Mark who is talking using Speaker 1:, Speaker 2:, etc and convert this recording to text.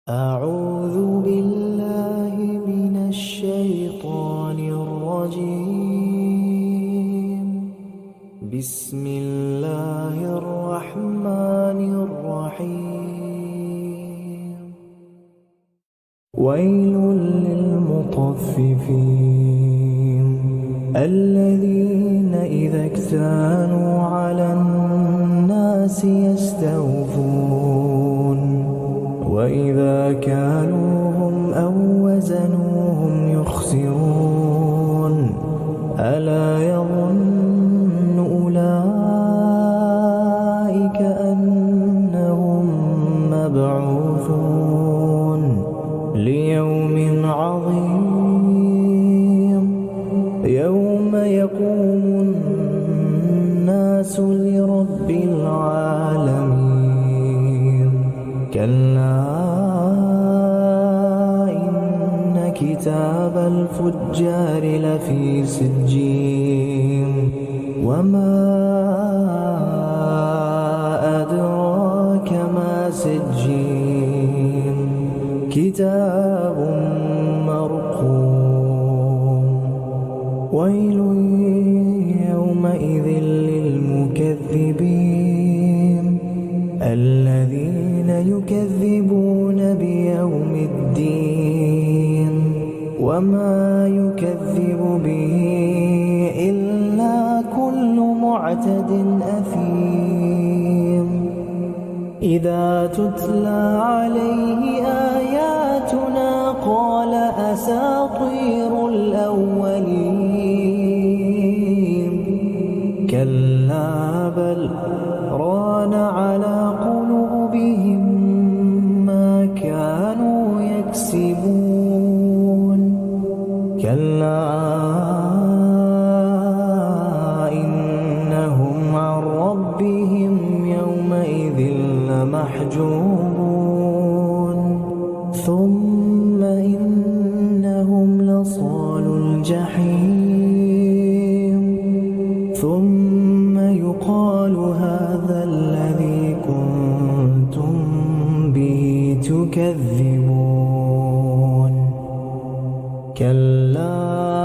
Speaker 1: أعوذ بالله من الشيطان الرجيم. بسم الله الرحمن الرحيم. ويل للمطففين الذين إذا اكتالوا على الناس يستوفون وإذا كالوهم أو وزنوهم يخسرون ألا يظن أولئك أنهم مبعوثون ليوم عظيم يوم يقوم الناس لرب العالمين. كلا إن كتاب الفجار لفي سجين وما أدراك ما سجين كتاب مرقوم. ويل يومئذ للمكذبين الذين يكذبون بيوم الدين وما يكذب به إلا كل معتد أثيم إذا تتلى عليه آياتنا قال أساطير الأولين. كلا بل ران على قلوبهم ما كانوا يكسبون. كلا إنهم عن ربهم يومئذ لمحجوبون ثم إنهم لصالو الجحيم ثم يقال هذا الذي كنتم به تكذبون. كلا